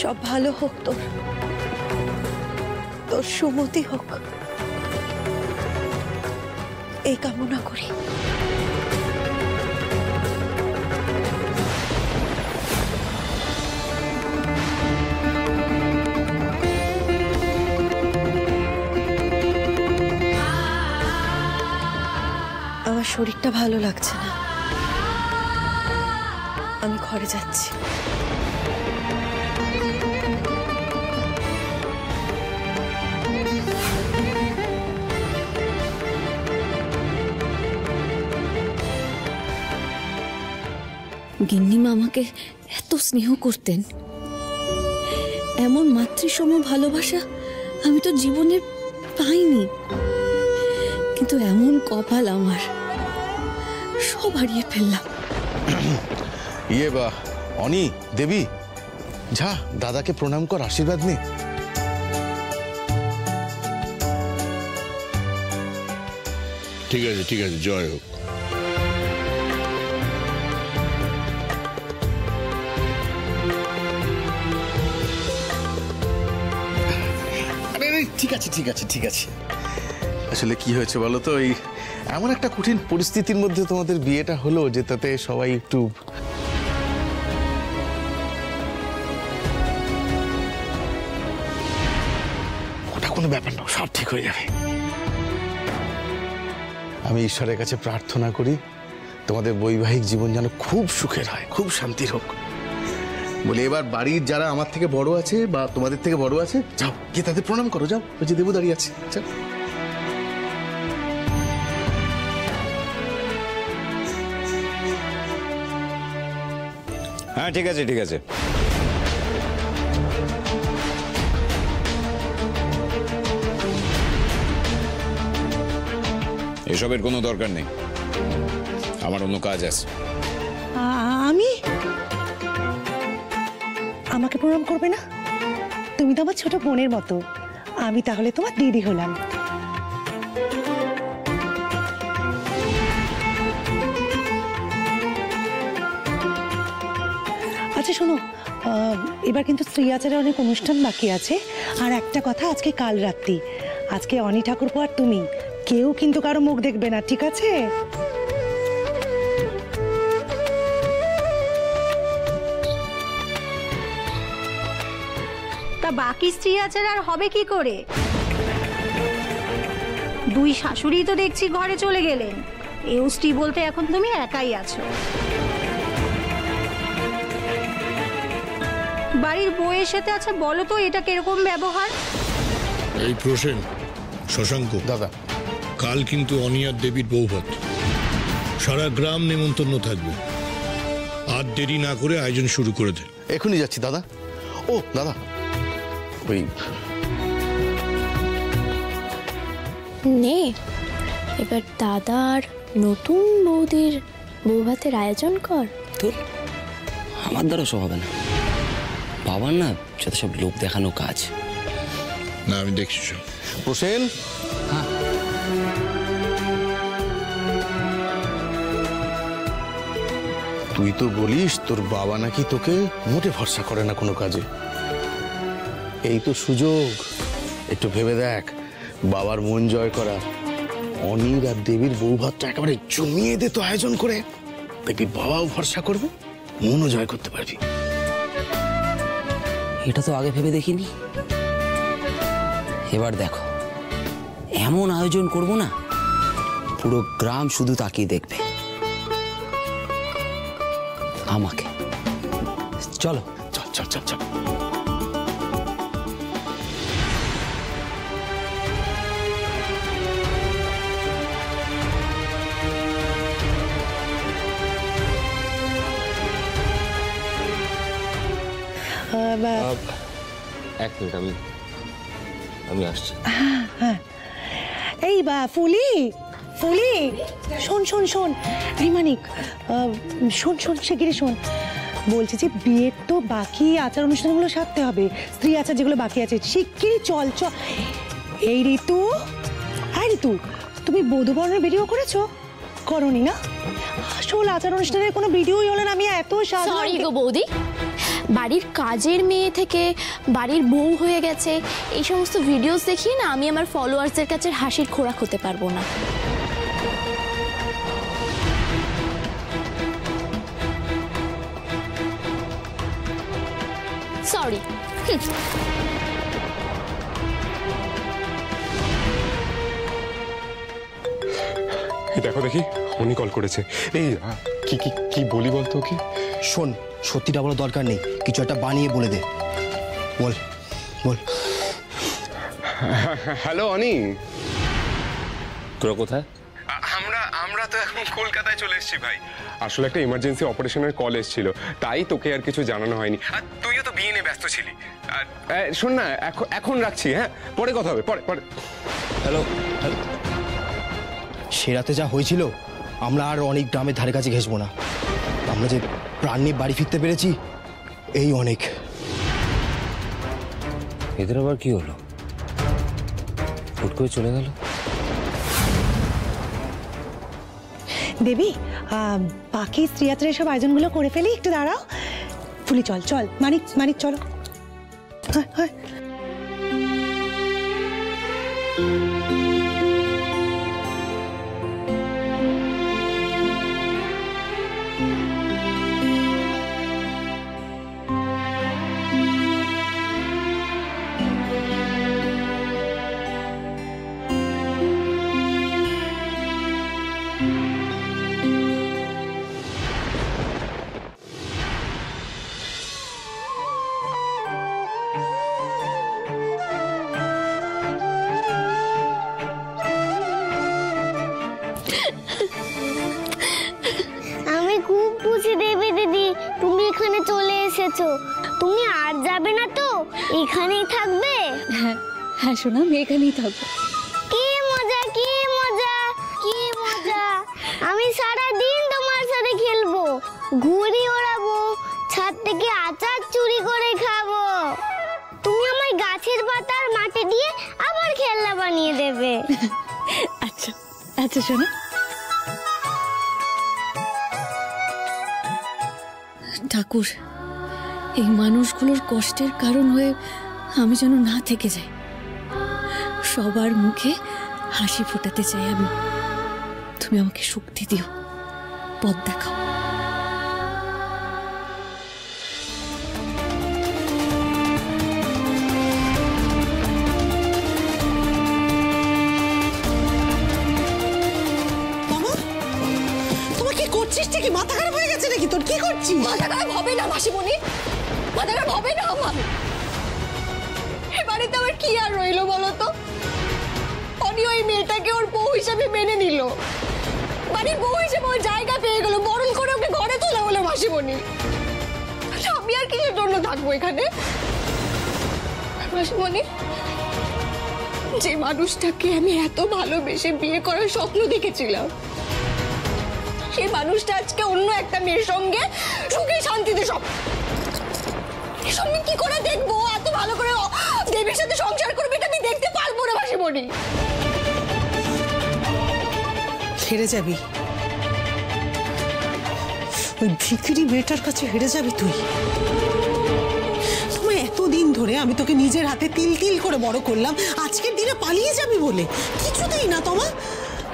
সব ভালো হোক, তোর তোর সুমতি হোক, এই কামনা করি। আমার শরীরটা ভালো লাগছে না, আমি ঘরে যাচ্ছি। গিন্নিমা আমাকে এত স্নেহ করতেন, এমন মাতৃসম ভালোবাসা আমি তো জীবনে পাইনি। কিন্তু এমন কপাল আমার, সব হারিয়ে ফেললাম। ইয়ে বা অনি, দেবী, যা দাদাকে প্রণাম কর, আশীর্বাদ নে। ঠিক আছে, ঠিক আছে, জয় হোক। ঠিক আছে, ঠিক আছে, ঠিক আছে। আসলে কি হয়েছে বলো তো, এই এমন একটা কঠিন পরিস্থিতির মধ্যে তোমাদের বিয়েটা হলো যে তাতে সবাই একটু ওটা কোনো ব্যাপার না, সব ঠিক হয়ে যাবে। আমি ঈশ্বরের কাছে প্রার্থনা করি তোমাদের বৈবাহিক জীবন যেন খুব সুখের হয়, খুব শান্তির হোক। বলে এবার বাড়ির যারা আমার থেকে বড় আছে বা তোমাদের থেকে বড় আছে, যাও গিয়ে তাদের প্রণাম করো, যাও, ওই যে দেবু দাঁড়িয়ে আছে। হ্যাঁ ঠিক আছে, ঠিক আছে। এসবের কোনো দরকার নেই, আমার অন্য কাজ আছে। আমাকে প্রণাম করবে না? তুমি তো আমার ছোট বোনের মতো, আমি তাহলে তোমার দিদি হলাম। আচ্ছা শোনো, এবার কিন্তু স্ত্রী আচারের অনেক অনুষ্ঠান বাকি আছে। আর একটা কথা, আজকে কাল রাত্রি, আজকে অনি ঠাকুরপো আর তুমি কেউ কিন্তু কারো মুখ দেখবে না, ঠিক আছে? বাকি স্ত্রী আচার আর হবে কি করে? দুই শাশুড়ি তো দেখছি ঘরে চলে গেলেন, এও স্ত্রী বলতে এখন তুমি একাই আছো। বাড়ির বউয়ের সাথে আচ্ছা বলো তো এটা কিরকম ব্যবহার? এই প্রসেন, শশাঙ্ক দাদা, কাল কিন্তু অনিয়ার দেবীর বৌভাত, সারা গ্রাম নেমন্তন্ন থাকবে। আর দেরি না করে আয়োজন শুরু করে দে। এখনই যাচ্ছি দাদা। ও দাদা, ওই নে, এবার দাদার নতুন বৌদির বৌভাতের আয়োজন কর। তোর আমার দ্বারা সব হবে না, বাবার না যত সব লোক দেখানো কাজ। না আমি দেখছি সব। প্রসেন, হ্যাঁ তুই তো বলিস তোর বাবা নাকি তোকে মোটে ভরসা করে না কোনো কাজে। এই তো সুযোগ, একটু ভেবে দেখ, বাবার মন জয় করা। অনির আর দেবীর বৌভাতটা একেবারে জমিয়ে দে তো আয়োজন করে, দেখবি বাবাও ভরসা করবে, মনও জয় করতে পারবি। এটা তো আগে ভেবে দেখিনি। এবার দেখো, এমন আয়োজন করব না, পুরো গ্রাম শুধু তাকিয়ে দেখবে আমাকে। চলো, চল চল চল চল। এক মিনিট, আমি আসছি। এই বা ফুলি, ফুলি, শোন শোন শোন, এই মানিক, শোন শোন, শিগগিরই শোন। বলছি যে বিয়ের তো বাকি আচার অনুষ্ঠানগুলো সারতে হবে, স্ত্রী আচার যেগুলো বাকি আছে, শিগগিরই চল চল। এই ঋতু, হ্যাঁ ঋতু, তুমি বধূবরণের ভিডিও করেছো? করনি না? আসল আচার অনুষ্ঠানের কোনো ভিডিওই হলো না। আমি এত সরি গো বৌদি, বাড়ির কাজের মেয়ে থেকে বাড়ির বউ হয়ে গেছে, এই সমস্ত ভিডিওস দেখিয়ে না আমি আমার ফলোয়ার্সদের কাছে হাসির খোরাক হতে পারবো না। সরি। দেখো দেখি, উনি কল করেছে। এই কি কি কি বলি বলতো ওকে? শোন, সত্যিটা বলার দরকার নেই, কিছু একটা বানিয়ে বলে দে। বল বল। হ্যালো অনি, তোরা কোথায়? আমরা তো এখন কলকাতায় চলে এসেছি ভাই। আসলে একটা ইমার্জেন্সি অপারেশনের কল এসেছিল, তাই তোকে আর কিছু জানানো হয়নি। আর তুইও তো বিয়ে নিয়ে ব্যস্ত ছিলি। আর শোন না, এখন রাখছি, হ্যাঁ, পরে কথা হবে, পরে পরে। হ্যালো। সে রাতে যা হয়েছিল, আমরা আর অনেক গ্রামের ধারে কাছে ঘেসবো না। আমরা যে প্রাণ নিয়ে বাড়ি ফিরতে পেরেছি, এই অনেক। এদের আবার কি হলো? হুট করে চলে গেল। দেবী, বাকি স্ত্রী যাত্রার সব আয়োজনগুলো করে ফেলি, একটু দাঁড়াও। ফুলি চল চল, মানিক মানিক চলো। হ্যাঁ হ্যাঁ। আমি খুব খুশি দেবী দিদি, তুমি এখানে চলে এসেছো। তুমি আর যাবে না তো, এখানেই থাকবে? হ্যাঁ শোনা, আমি এখানেই থাকবো। কি মজা কি মজা কি মজা! আমি সারা দিন তোমার সাথে খেলবো, ঘুড়ি ওড়াবো, ছাদ থেকে আচার চুরি করে খাবো। তুমি আমার গাছের পাতার মাটি দিয়ে আবার খেলনা বানিয়ে দেবে। আচ্ছা আচ্ছা শোনা। ঠাকুর, এই মানুষগুলোর কষ্টের কারণ হয়ে আমি যেন না থেকে যাই। সবার মুখে হাসি ফোটাতে চাই আমি। তুমি আমাকে শক্তি দিও, পথ দেখাও। কি মাথা খারাপ হয়ে গেছে নাকি তোর? কি করছিস? মাথা খারাপ হবে না মাসিমণি, মাথা খারাপ হবে না আমার। এবারে তো আমার কি আর রইলো বলো তো? অনি ওই মেয়েটাকে ওর বউ হিসেবে মেনে নিল, বাড়ির বউ হিসেবে ওর জায়গা পেয়ে গেল, বরণ করে ওকে ঘরে তোলা হলো মাসিমণি। আমি আর কিসের জন্য থাকবো এখানে? মাসিমণি, যে মানুষটাকে আমি এত ভালোবেসে বিয়ে করার স্বপ্ন দেখেছিলাম, সেই মানুষটা আজকে অন্য একটা মেয়ের সঙ্গে সুখে শান্তিতে সব সঙ্গে কি করে দেখবো? এত ভালো করে দেবীর সাথে সংসার করবে, এটা আমি দেখতে পারবো না মাসিমণি। হেরে যাবি, ওই ভিখিরি মেয়েটার কাছে হেরে যাবি তুই। তোমায় এতদিন ধরে আমি তোকে নিজের হাতে তিল তিল করে বড় করলাম, আজকের দিনে পালিয়ে যাবি বলে কিছুতেই না। তোমা,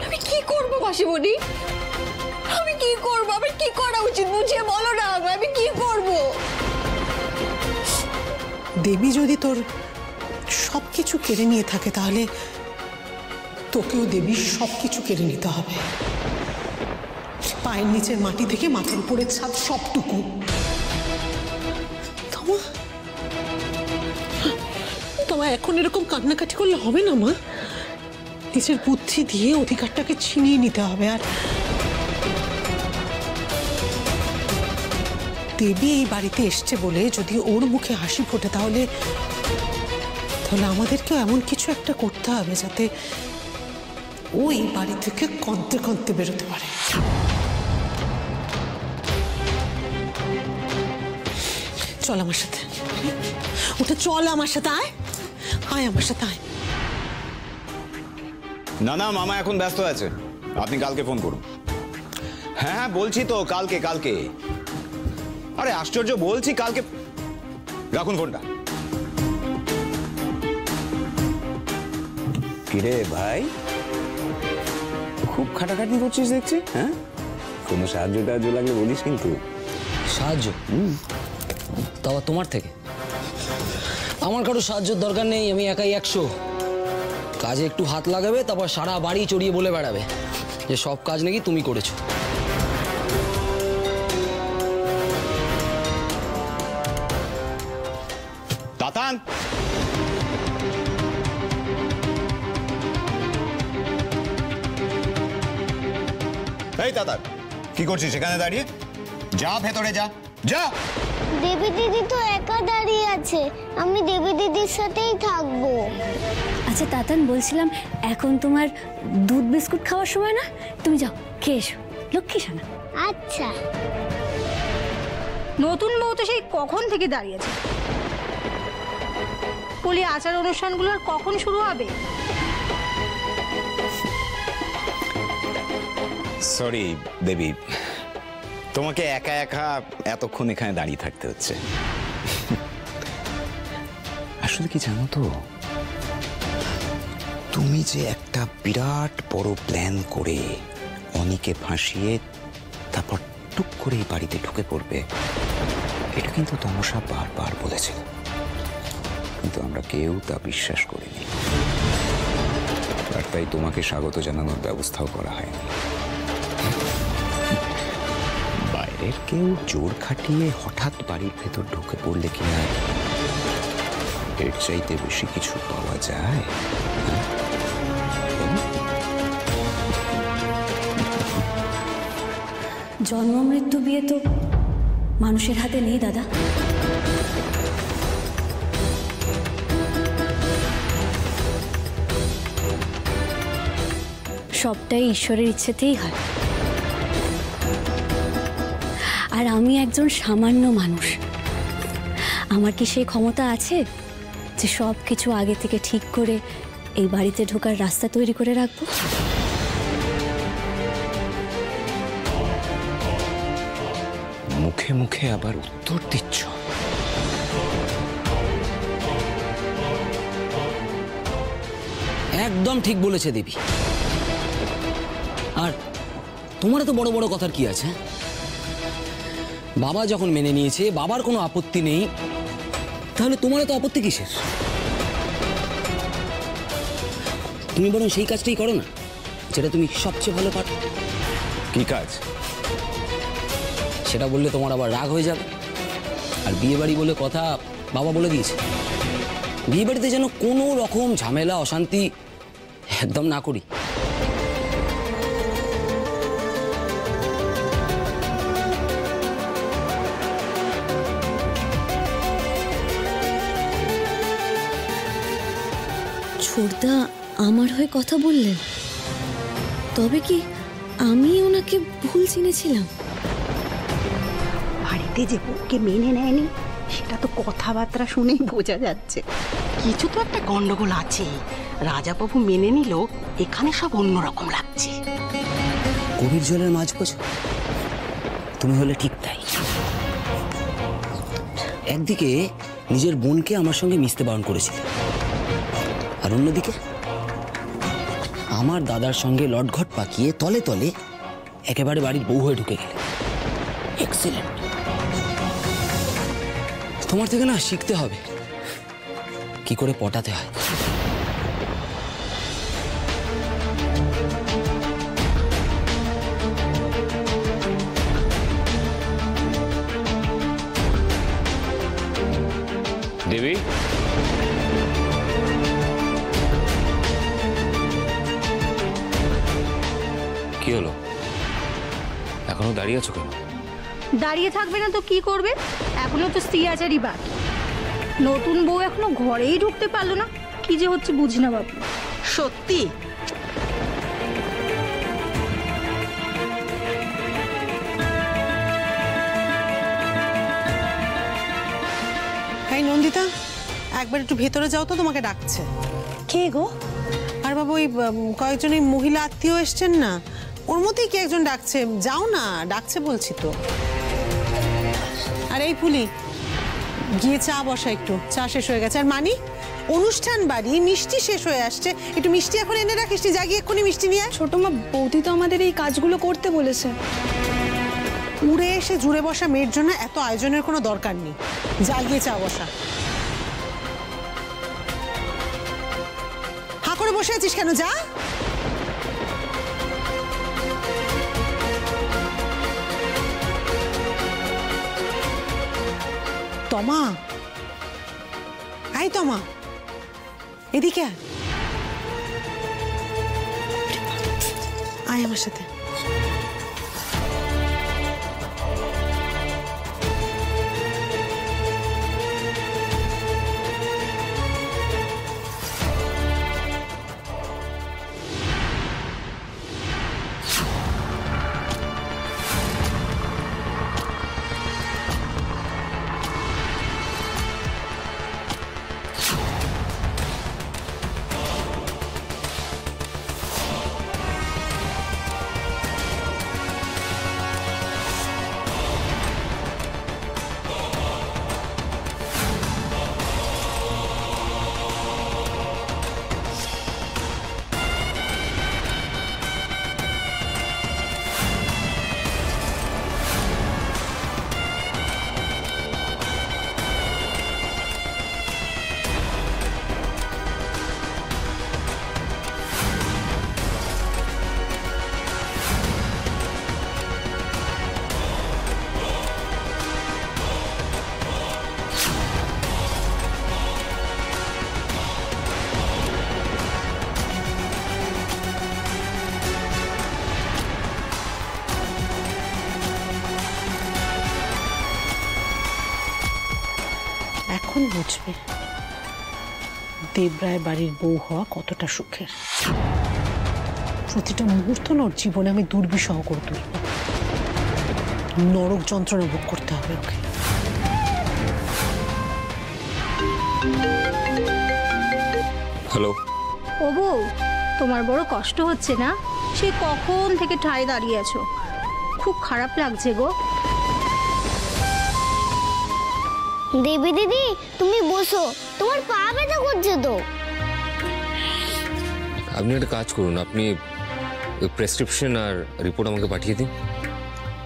আমি কি করবো মাসিমণি? আমি কি করবো? আমি কি করা উচিত বুঝিয়ে বলো না, আমি কি করব? দেবী যদি তোর সবকিছু কেড়ে নিয়ে থাকে, তাহলে তোকেও দেবীর সবকিছু কেড়ে নিতে হবে। পায়ের নিচের মাটি থেকে মাথার উপরের ছাদ সবটুকু। তোমার এখন এরকম কান্নাকাটি করলে হবে না মা। নিজের বুদ্ধি দিয়ে অধিকারটাকে ছিনিয়ে নিতে হবে। আর দেবী এই বাড়িতে এসছে বলে যদি ওর মুখে হাসি ফোটে, তাহলে আমাদেরকেও এমন কিছু একটা করতে হবে যাতে ও এই বাড়ি থেকে কাঁদতে কাঁদতে বেরোতে পারে। চল আমার সাথে, ওটা চল আমার সাথে, আয় আয় আমার সাথে আয়। না না, মামা এখন ব্যস্ত আছে, আপনি কালকে ফোন করুন। হ্যাঁ হ্যাঁ বলছি তো, কালকে কালকে। আরে আশ্চর্য, বলছি কালকে। রাখুন ফোনটা। কিরে ভাই, খুব খাটাখাটি করছিস দেখছি। হ্যাঁ, কোনো সাহায্য টাহায্য লাগলে বলিস কিন্তু। সাহায্য? তাও তোমার থেকে? আমার কারো সাহায্যের দরকার নেই, আমি একাই 100। কাজে একটু হাত লাগাবে, তারপর সারা বাড়ি চড়িয়ে বলে বেড়াবে যে সব কাজ নাকি তুমি করেছো। তাতান, এই তাতান, কি করছিস সেখানে দাঁড়িয়ে? যা ভেতরে যা, যা। দেবী দিদি তো একা দাঁড়িয়ে আছে, আমি দেবী দিদির সাথেই থাকবো। আচ্ছা তাতান, বলছিলাম এখন তোমার দুধ বিস্কুট খাওয়ার সময় না, তুমি যাও খেয়ে এসো, লক্ষ্মী সোনা। আচ্ছা। নতুন বউ তো সেই কখন থেকে দাঁড়িয়েছে। বলি আচার অনুষ্ঠানগুলো আর কখন শুরু হবে? সরি দেবী, তোমাকে একা একা এতক্ষণ এখানে দাঁড়িয়ে থাকতে হচ্ছে। আসলে কি জানো তো, তুমি যে একটা বিরাট বড় প্ল্যান করে অনিকে ফাঁসিয়ে তারপর টুক করে এই বাড়িতে ঢুকে পড়বে, এটা কিন্তু তমসা বারবার বলেছিল, কিন্তু আমরা কেউ তা বিশ্বাস করিনি। আর তাই তোমাকে স্বাগত জানানোর ব্যবস্থাও করা হয়নি। বাইরের কেউ জোর খাটিয়ে হঠাৎ বাড়ির ভেতর ঢুকে পড়লে কি আর এর চাইতে বেশি কিছু পাওয়া যায়? জন্ম মৃত্যু বিয়ে তো মানুষের হাতে নেই দাদা। সবটাই ঈশ্বরের ইচ্ছেতেই হয়। আর আমি একজন সামান্য মানুষ, আমার কি সেই ক্ষমতা আছে যে সব কিছু আগে থেকে ঠিক করে এই বাড়িতে ঢোকার রাস্তা তৈরি করে রাখবো? মুখে মুখে আবার উত্তর দিচ্ছ? একদম ঠিক বলেছে দেবী। আর তোমার তো বড় বড় কথার কি আছে? বাবা যখন মেনে নিয়েছে, বাবার কোনো আপত্তি নেই, তাহলে তোমার তো আপত্তি কিসের? তুমি বরং সেই কাজটাই করো না যেটা তুমি সবচেয়ে ভালো পারো। কি কাজ? সেটা বললে তোমার আবার রাগ হয়ে যাবে। আর বিয়ে বাড়ি বলে কথা বাবা বলে দিয়েছে, বিয়ে বাড়িতে যেন কোনো রকম ঝামেলা অশান্তি একদম না করি। ছোটদা আমার হয়ে কথা বললেন, তবে কি আমি ওনাকে ভুল চিনেছিলাম? বাড়িতে যে বউকে মেনে নেয়নি সেটা তো কথাবার্তা শুনেই বোঝা যাচ্ছে। কিছু তো একটা গন্ডগোল আছে। রাজাবাবু মেনে নিল, এখানে সব অন্যরকম লাগছে। গভীর জলের মাছ বোঝো, তুমি হলে ঠিক তাই। একদিকে নিজের বোনকে আমার সঙ্গে মিশতে বারণ করেছিলে, আর অন্যদিকে আমার দাদার সঙ্গে লটঘট পাকিয়ে তলে তলে একেবারে বাড়ির বউ হয়ে ঢুকে গেলে। এক্সিলেন্ট। তোমার থেকে না শিখতে হবে কি করে পটাতে হয়। দেবী, কি হলো? এখনো দাঁড়িয়ে আছো কেন? দাঁড়িয়ে থাকবে না তো কি করবে? এখনো তো স্ত্রী আচারই বাকি। নতুন বউ এখনো ঘরেই ঢুকতে পারলো না, কি যে হচ্ছে বুঝি না বাবু। সত্যি এই নন্দিতা, একবার একটু ভেতরে যাও তো, তোমাকে ডাকছে। কে গো? আর বাবু ওই কয়েকজন এই মহিলা আত্মীয় এসছেন না, ওর মধ্যেই কি একজন ডাকছে, যাও না, ডাকছে বলছি তো। আর এই ফুলি, গিয়ে চা বসা, একটু চা শেষ হয়ে গেছে। আর মানি অনুষ্ঠান বাড়ি, মিষ্টি শেষ হয়ে আসছে, একটু মিষ্টি এখন এনে রাখিস, যা গিয়ে এক্ষুনি মিষ্টি নিয়ে আয়। ছোট মা, বৌদি তো আমাদের এই কাজগুলো করতে বলেছে। উড়ে এসে জুড়ে বসা মেয়ের জন্য এত আয়োজনের কোনো দরকার নেই, যা গিয়ে চা বসা। হা করে বসে আছিস কেন, যা। তমা, আয় তমা, এদিকে আয় আমার সাথে। এখন বুঝবে দেবরায় বাড়ির বউ হওয়া কতটা সুখের। প্রতিটা মুহূর্ত ওর জীবনে আমি দুর্বিষহ করে তুলব, নরক যন্ত্রণা ভোগ করতে হবে ওকে। হ্যালো। ও বউ, তোমার বড় কষ্ট হচ্ছে না? সে কখন থেকে ঠায় দাঁড়িয়ে আছো, খুব খারাপ লাগছে গো। দেবী দিদি, তুমি বসো, তোমার পা ব্যথা করছে তো। আপনি একটা কাজ করুন, আপনি প্রেসক্রিপশন আর রিপোর্ট আমাকে পাঠিয়ে দিন,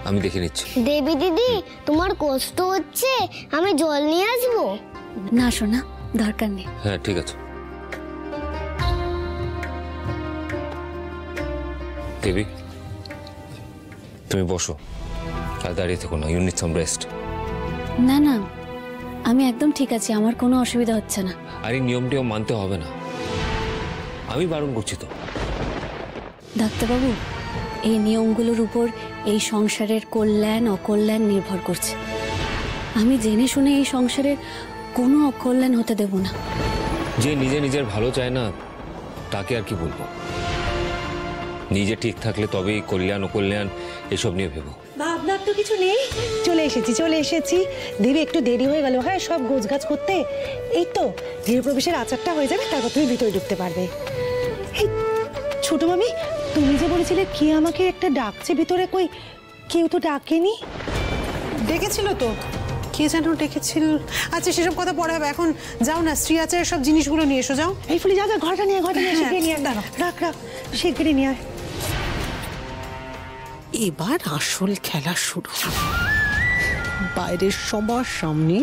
আমি দেখে নিচ্ছি। দেবী দিদি, তোমার কষ্ট হচ্ছে, আমি জল নিয়ে আসবো? না শোনা, দরকার নেই। হ্যাঁ ঠিক আছে। দেবী, তুমি বসো, আর দাঁড়িয়ে থেকো না, ইউ নিড সাম রেস্ট। না না, আমি একদম ঠিক আছি, আমার কোনো অসুবিধা হচ্ছে না। আর এই নিয়মটিও মানতে হবে না, আমি বারণ করছি তো। ডাক্তারবাবু, এই নিয়মগুলোর উপর এই সংসারের কল্যাণ অকল্যাণ নির্ভর করছে। আমি জেনে শুনে এই সংসারের কোনো অকল্যাণ হতে দেব না। যে নিজের ভালো চায় না, তাকে আর কি বলবো। নিজে ঠিক থাকলে তবেই কল্যাণ অকল্যাণ এসব নিয়ে ভেবো। ভাবনার তো কিছু নেই, চলে এসেছি। দেবী একটু দেরি হয়ে গেল, হ্যাঁ সব গোছগাছ করতে। এই তো গৃহপ্রবেশের আচারটা হয়ে যাবে, তারপর তুমি ভিতরে ঢুকতে পারবে। এই ছোট মামি, তুমি যে বলেছিলে কে আমাকে একটা ডাকছে ভিতরে, কই কেউ তো ডাকেনি। ডেকেছিল তো, কে যেন ডেকেছিল। আচ্ছা সেসব কথা পরে হবে, এখন যাও না, স্ত্রী আচারের সব জিনিসগুলো নিয়ে এসো, যাও। এই ফুলি যা, ঘরটা নিয়ে শিগগিরি নিয়ে রাখ, শিগগিরি নিয়ে আয়। এবার আসল খেলা শুরু। বাইরের সবার সামনে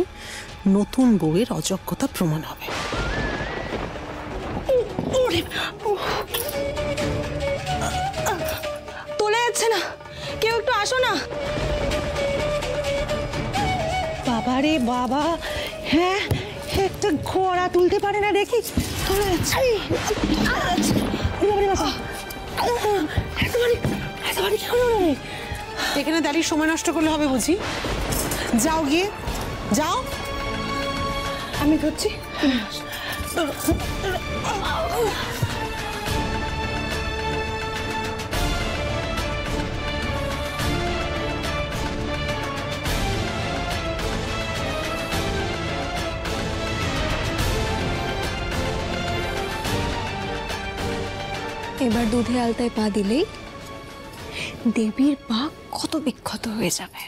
নতুন বউয়ের অযোগ্যতা প্রমাণ হবে। তোলা যাচ্ছে না, কেউ একটু আসো না। বাবা রে বাবা, হ্যাঁ একটা ঘোড়া তুলতে পারে না দেখি, চলে যাচ্ছে। এখানে দাঁড়িয়ে সময় নষ্ট করলে হবে বুঝি? যাও গিয়ে, যাও। আমি ধরছি। এবার দুধে আলতায় পা দিলেই দেবীর পা কত বিক্ষত হয়ে যাবে।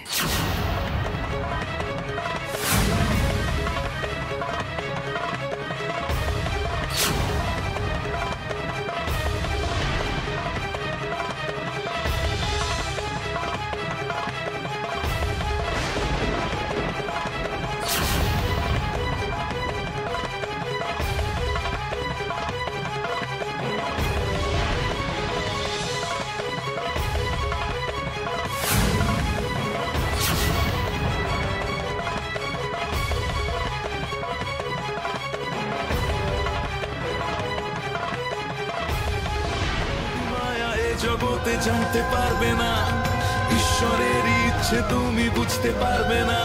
জানতে পারবে না, ঈশ্বরের ইচ্ছে তুমি বুঝতে পারবে না,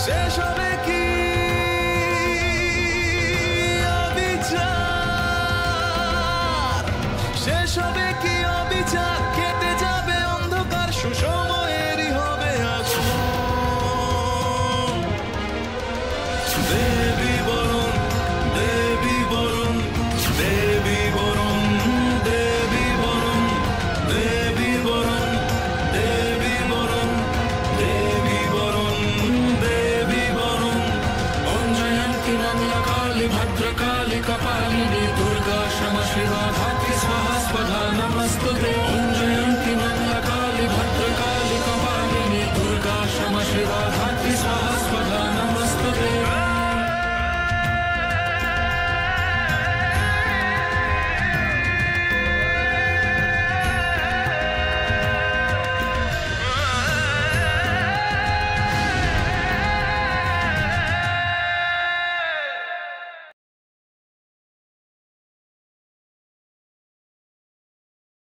শেষ হবে কি